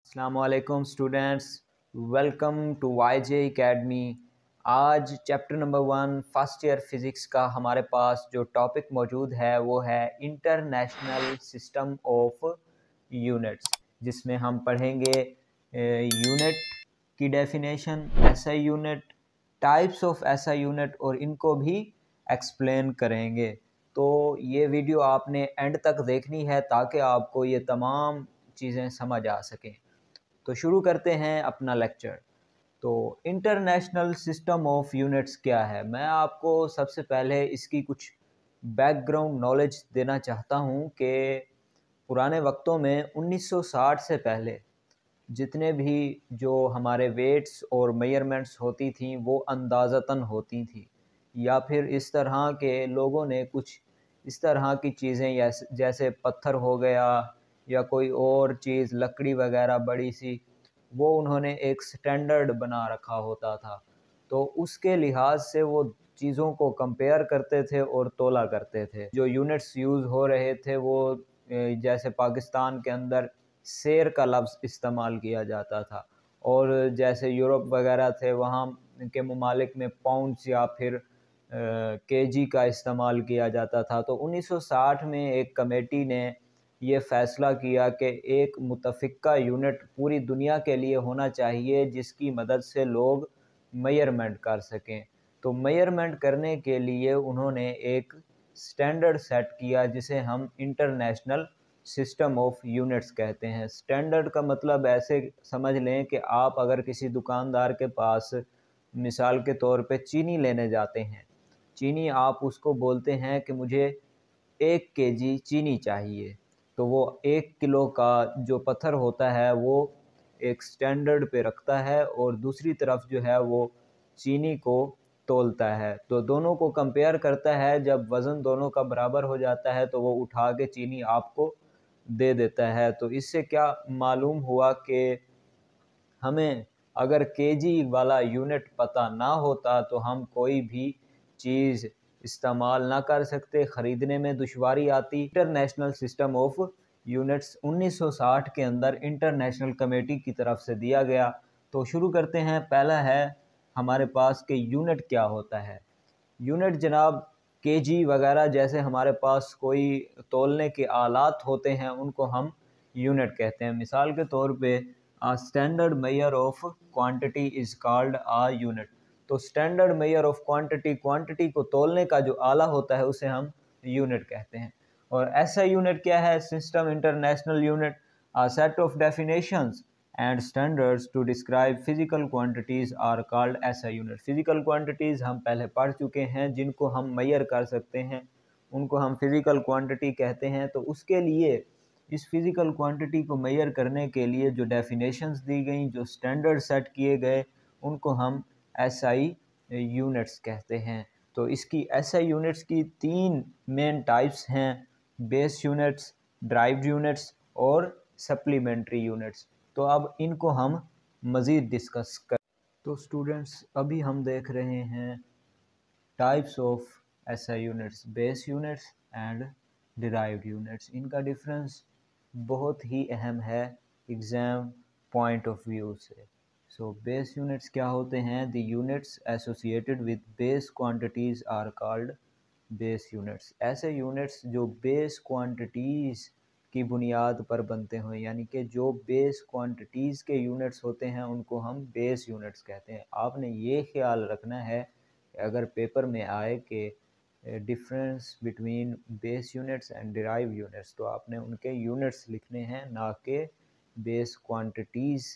अस्सलामुअलैकुम students, welcome to वाईजे academy. आज chapter number 1 first year physics का हमारे पास जो टॉपिक मौजूद है वो है इंटरनेशनल सिस्टम ऑफ यूनिट्स, जिसमें हम पढ़ेंगे यूनिट की definition, SI unit, types of SI unit और इनको भी एक्सप्लेन करेंगे। तो ये वीडियो आपने एंड तक देखनी है ताकि आपको ये तमाम चीज़ें समझ आ सकें। तो शुरू करते हैं अपना लेक्चर। तो इंटरनेशनल सिस्टम ऑफ यूनिट्स क्या है, मैं आपको सबसे पहले इसकी कुछ बैकग्राउंड नॉलेज देना चाहता हूँ कि पुराने वक्तों में 1960 से पहले जितने भी जो हमारे वेट्स और मेजरमेंट्स होती थी वो अंदाज़तन होती थी, या फिर इस तरह के लोगों ने कुछ इस तरह की चीज़ें जैसे पत्थर हो गया या कोई और चीज़ लकड़ी वगैरह बड़ी सी, वो उन्होंने एक स्टैंडर्ड बना रखा होता था। तो उसके लिहाज से वो चीज़ों को कंपेयर करते थे और तोला करते थे। जो यूनिट्स यूज़ हो रहे थे वो जैसे पाकिस्तान के अंदर शेर का लफ्ज़ इस्तेमाल किया जाता था, और जैसे यूरोप वगैरह थे वहाँ के ममालिक में पाउंड्स या फिर केजी का इस्तेमाल किया जाता था। तो 1960 में एक कमेटी ने ये फ़ैसला किया कि एक मुतफ़िक़ा यूनिट पूरी दुनिया के लिए होना चाहिए जिसकी मदद से लोग मेजरमेंट कर सकें। तो मेजरमेंट करने के लिए उन्होंने एक स्टैंडर्ड सेट किया जिसे हम इंटरनेशनल सिस्टम ऑफ यूनिट्स कहते हैं। स्टैंडर्ड का मतलब ऐसे समझ लें कि आप अगर किसी दुकानदार के पास मिसाल के तौर पे चीनी लेने जाते हैं, चीनी आप उसको बोलते हैं कि मुझे 1 केजी चीनी चाहिए, तो वो 1 किलो का जो पत्थर होता है वो एक स्टैंडर्ड पे रखता है और दूसरी तरफ जो है वो चीनी को तोलता है। तो दोनों को कंपेयर करता है, जब वज़न दोनों का बराबर हो जाता है तो वो उठा के चीनी आपको दे देता है। तो इससे क्या मालूम हुआ कि हमें अगर केजी वाला यूनिट पता ना होता तो हम कोई भी चीज़ इस्तेमाल ना कर सकते, ख़रीदने में दुश्वारी आती। इंटरनेशनल सिस्टम ऑफ यूनिट्स 1960 के अंदर इंटरनेशनल कमेटी की तरफ से दिया गया। तो शुरू करते हैं। पहला है हमारे पास कि यूनिट क्या होता है। यूनिट जनाब केजी वगैरह जैसे हमारे पास कोई तौलने के आलात होते हैं उनको हम यूनिट कहते हैं। मिसाल के तौर पे standard measure of quantity is called a unit. तो standard measure of quantity, quantity को तौलने का जो आला होता है उसे हम यूनिट कहते हैं। और ऐसा यूनिट क्या है? System international unit a set of definitions and standards to describe physical quantities are called SI unit. Physical quantities हम पहले पढ़ चुके हैं, जिनको हम मेजर कर सकते हैं उनको हम फिजिकल क्वांटिटी कहते हैं। तो उसके लिए इस फिजिकल क्वांटिटी को मेजर करने के लिए जो डेफिनेशंस दी गई, जो स्टैंडर्ड सेट किए गए, उनको हम एसआई यूनिट्स कहते हैं। तो इसकी एसआई यूनिट्स की 3 मेन टाइप्स हैं: बेस यूनिट्स, ड्राइव्ड यूनिट्स और सप्लीमेंट्री यूनिट्स। तो अब इनको हम मज़ीद डिस्कस कर। तो स्टूडेंट्स अभी हम देख रहे हैं types of SI units, base units and derived units. इनका डिफरेंस बहुत ही अहम है एग्ज़ाम पॉइंट ऑफ व्यू से। सो बेस यूनिट्स क्या होते हैं? The units associated with base quantities are called base units. ऐसे यूनिट्स जो बेस क्वांटिटीज़ की बुनियाद पर बनते हों, यानी कि जो बेस क्वांटिटीज़ के यूनिट्स होते हैं उनको हम बेस यूनिट्स कहते हैं। आपने ये ख्याल रखना है कि अगर पेपर में आए कि difference between base units and derive units, तो आपने उनके यूनिट्स लिखने हैं, ना कि बेस क्वांटिटीज़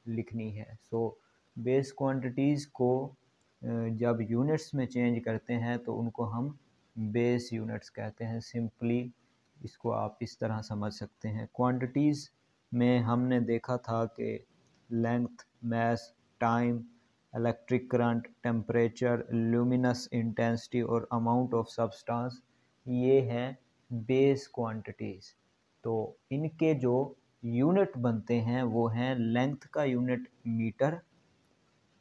लिखनी है। सो बेस क्वांटिटीज़ को जब यूनिट्स में चेंज करते हैं तो उनको हम बेस यूनिट्स कहते हैं। सिंपली इसको आप इस तरह समझ सकते हैं। क्वांटिटीज़ में हमने देखा था कि length, mass, time, electric current, temperature, luminous intensity और अमाउंट ऑफ सब्सटेंस, ये हैं बेस क्वांटिटीज़। तो इनके जो यूनिट बनते हैं वो हैं लेंथ का यूनिट मीटर,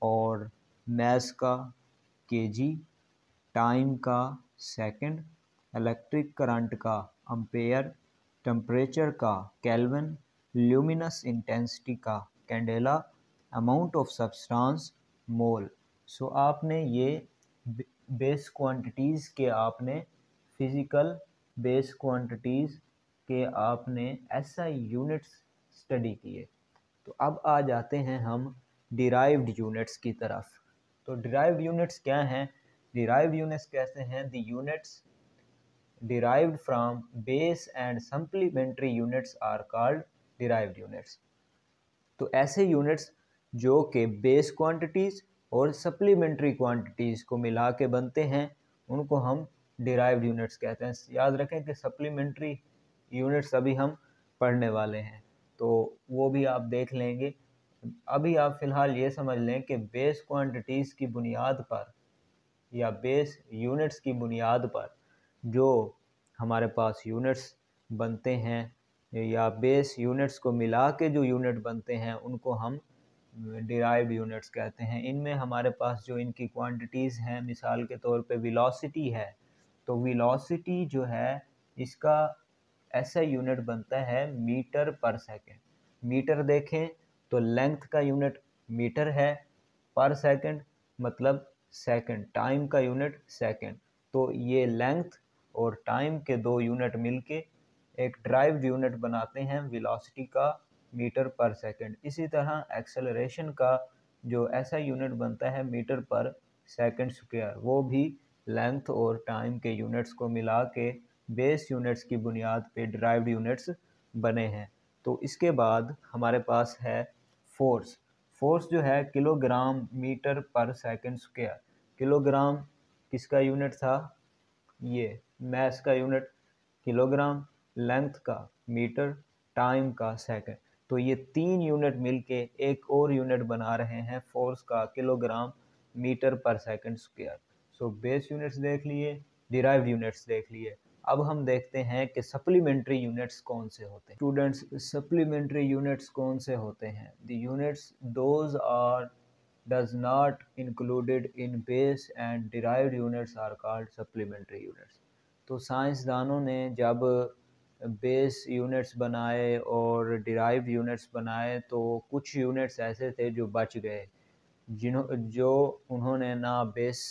और मास का केजी, टाइम का सेकंड, इलेक्ट्रिक करंट का एम्पेयर, टेम्परेचर का केल्विन, ल्यूमिनस इंटेंसिटी का, कैंडेला अमाउंट ऑफ सब्सटेंस मोल। सो आपने ये बेस क्वांटिटीज़ के आपने फिज़िकल बेस क्वांटिटीज़ के आपने एसआई यूनिट्स स्टडी किए। तो अब आ जाते हैं हम डिराइव्ड यूनिट्स की तरफ। तो डिराइव्ड यूनिट्स क्या हैं? डिराइव्ड यूनिट्स कहते हैं the units derived from base and supplementary units are called derived units। तो ऐसे यूनिट्स जो कि बेस क्वांटिटीज़ और सप्लीमेंट्री क्वांटिटीज़ को मिला के बनते हैं उनको हम डिराइव्ड यूनिट्स कहते हैं। याद रखें कि सप्लीमेंट्री यूनिट्स अभी हम पढ़ने वाले हैं तो वो भी आप देख लेंगे। अभी आप फ़िलहाल ये समझ लें कि बेस क्वांटिटीज़ की बुनियाद पर या बेस यूनिट्स की बुनियाद पर जो हमारे पास यूनिट्स बनते हैं या बेस यूनिट्स को मिला के जो यूनिट बनते हैं उनको हम डिराइव्ड यूनिट्स कहते हैं। इनमें हमारे पास जो इनकी क्वांटिटीज़ हैं, मिसाल के तौर पे वेलोसिटी है, तो वेलोसिटी जो है इसका ऐसा यूनिट बनता है मीटर पर सेकेंड। मीटर देखें तो लेंथ का यूनिट मीटर है, पर सेकेंड मतलब सेकेंड, टाइम का यूनिट सेकेंड। तो ये लेंथ और टाइम के दो यूनिट मिलके एक ड्राइव्ड यूनिट बनाते हैं वेलोसिटी का मीटर पर सेकेंड। इसी तरह एक्सेलरेशन का जो ऐसा यूनिट बनता है मीटर पर सेकेंड स्क्वायर, वो भी लेंथ और टाइम के यूनिट्स को मिला के बेस यूनिट्स की बुनियाद पे ड्राइव्ड यूनिट्स बने हैं। तो इसके बाद हमारे पास है फोर्स। फोर्स जो है किलोग्राम मीटर पर सेकेंड स्क्वायर। किलोग्राम किसका यूनिट था? ये मैस का यूनिट किलोग्राम, लेंथ का मीटर, टाइम का सेकेंड। तो ये तीन यूनिट मिलके एक और यूनिट बना रहे हैं फोर्स का, किलोग्राम मीटर पर second square. So base units देख लिए, डिराइव्ड यूनिट्स देख लिए। अब हम देखते हैं कि सप्लीमेंट्री यूनिट्स कौन से होते हैं। स्टूडेंट्स, सप्लीमेंट्री यूनिट्स कौन से होते हैं? The units those are does not included in base and derived units are called supplementary units। तो साइंसदानों ने जब बेस यूनिट्स बनाए और डिराइव्ड यूनिट्स बनाए तो कुछ यूनिट्स ऐसे थे जो बच गए, जो उन्होंने ना बेस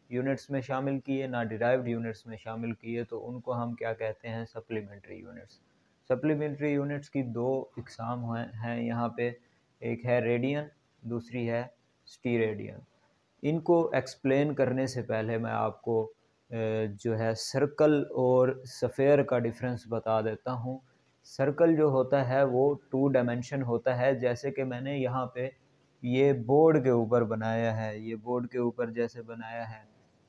यूनिट्स में शामिल किए ना डिराइव्ड यूनिट्स में शामिल किए, तो उनको हम क्या कहते हैं? Supplementary units. सप्लीमेंट्री यूनिट्स की दो इकसाम हैं यहाँ पे, एक है रेडियन, दूसरी है स्टीरेडियन। इनको एक्सप्लेन करने से पहले मैं आपको जो है सर्कल और सफ़ेयर का डिफरेंस बता देता हूँ। सर्कल जो होता है वो टू डायमेंशन होता है, जैसे कि मैंने यहाँ पे ये बोर्ड के ऊपर बनाया है, ये बोर्ड के ऊपर जैसे बनाया है,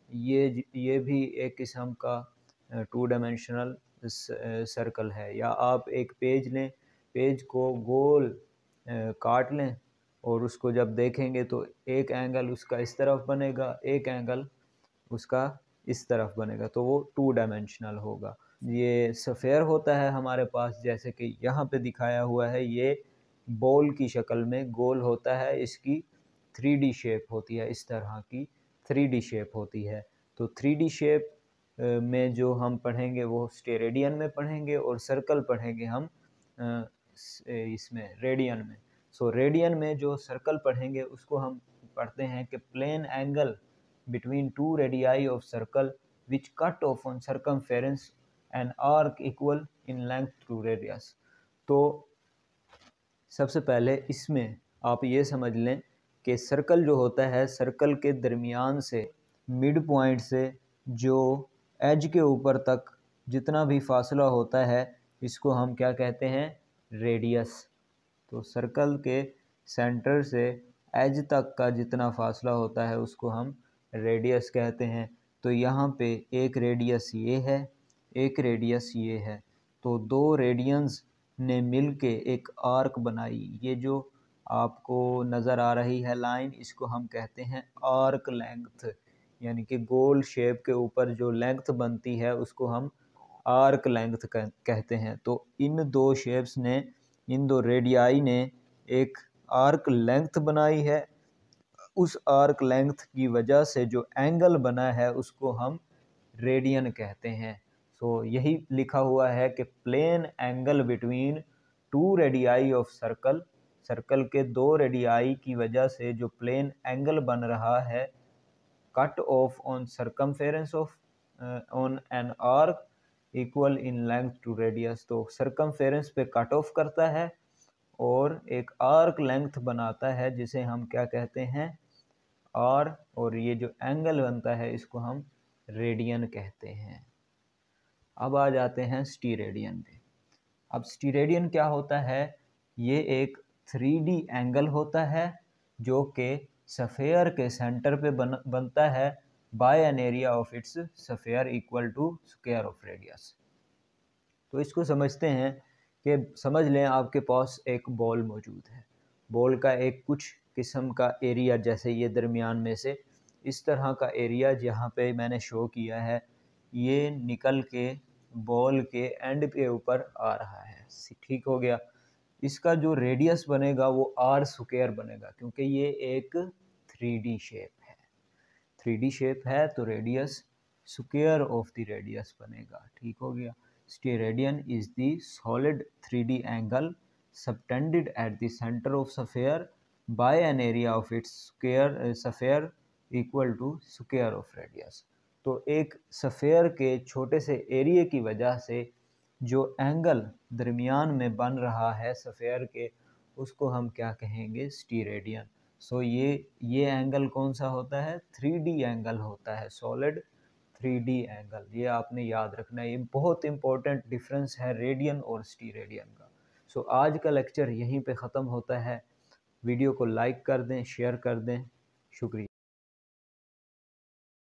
ये भी एक किस्म का टू डायमेंशनल सर्कल है। या आप एक पेज लें, पेज को गोल काट लें और उसको जब देखेंगे तो एक एंगल उसका इस तरफ बनेगा, एक एंगल उसका इस तरफ बनेगा, तो वो टू डायमेंशनल होगा। ये सफ़ेयर होता है हमारे पास, जैसे कि यहाँ पे दिखाया हुआ है, ये बॉल की शक्ल में गोल होता है, इसकी 3D शेप होती है, इस तरह की 3D शेप होती है। तो 3D शेप में जो हम पढ़ेंगे वो स्टेरेडियन में पढ़ेंगे और सर्कल पढ़ेंगे हम इसमें रेडियन में। सो रेडियन में जो सर्कल पढ़ेंगे उसको हम पढ़ते हैं कि plane angle between two radii of circle which cut off on circumference an arc equal in length to radius। तो सबसे पहले इसमें आप ये समझ लें कि सर्कल जो होता है, सर्कल के दरमियान से मिड पॉइंट से जो एज के ऊपर तक जितना भी फासला होता है इसको हम क्या कहते हैं? रेडियस। तो सर्कल के सेंटर से एज तक का जितना फासला होता है उसको हम रेडियस कहते हैं। तो यहाँ पे एक रेडियस ये है, एक रेडियस ये है, तो दो रेडियंस ने मिलके एक आर्क बनाई। ये जो आपको नज़र आ रही है लाइन, इसको हम कहते हैं आर्क लेंथ, यानी कि गोल शेप के ऊपर जो लेंथ बनती है उसको हम आर्क लेंथ कहते हैं। तो इन दो शेप्स ने, इन दो रेडियाई ने एक आर्क लेंथ बनाई है। उस आर्क लेंथ की वजह से जो एंगल बना है उसको हम रेडियन कहते हैं। सो यही लिखा हुआ है कि plane angle between two radii of circle, circle के दो रेडियाई की वजह से जो प्लेन एंगल बन रहा है, cut off on circumference of on an arc equal in length to radius. तो सर्कमफेरेंस पे कट ऑफ करता है और एक आर्क लेंथ बनाता है जिसे हम क्या कहते हैं, आर, और ये जो एंगल बनता है इसको हम रेडियन कहते हैं। अब आ जाते हैं स्टीरेडियन पे। अब स्टीरेडियन क्या होता है, ये एक 3D एंगल होता है जो कि सफ़ेयर के सेंटर पे बनता है by an area of its sphere equal to square of radius. तो इसको समझते हैं कि समझ लें आपके पास एक बॉल मौजूद है, बॉल का एक कुछ किस्म का एरिया, जैसे ये दरमियान में से इस तरह का एरिया जहाँ पे मैंने शो किया है, ये निकल के बॉल के एंड के ऊपर आ रहा है, ठीक हो गया। इसका जो रेडियस बनेगा वो आर स्क्वायर बनेगा, क्योंकि ये एक 3D शेप है। 3D शेप है तो radius square of the radius बनेगा, ठीक हो गया। Steradian is the solid 3D angle subtended at the centre of sphere by an area of its sphere equal to square of radius. तो एक sphere के छोटे से एरिया की वजह से जो एंगल दरमियान में बन रहा है स्फीयर के, उसको हम क्या कहेंगे, स्टीरेडियन। सो ये एंगल कौन सा होता है, 3D एंगल होता है, सॉलिड 3D एंगल। ये आपने याद रखना है, ये बहुत इंपॉर्टेंट डिफरेंस है रेडियन और स्टीरेडियन का। सो आज का लेक्चर यहीं पे ख़त्म होता है। वीडियो को लाइक कर दें, शेयर कर दें, शुक्रिया।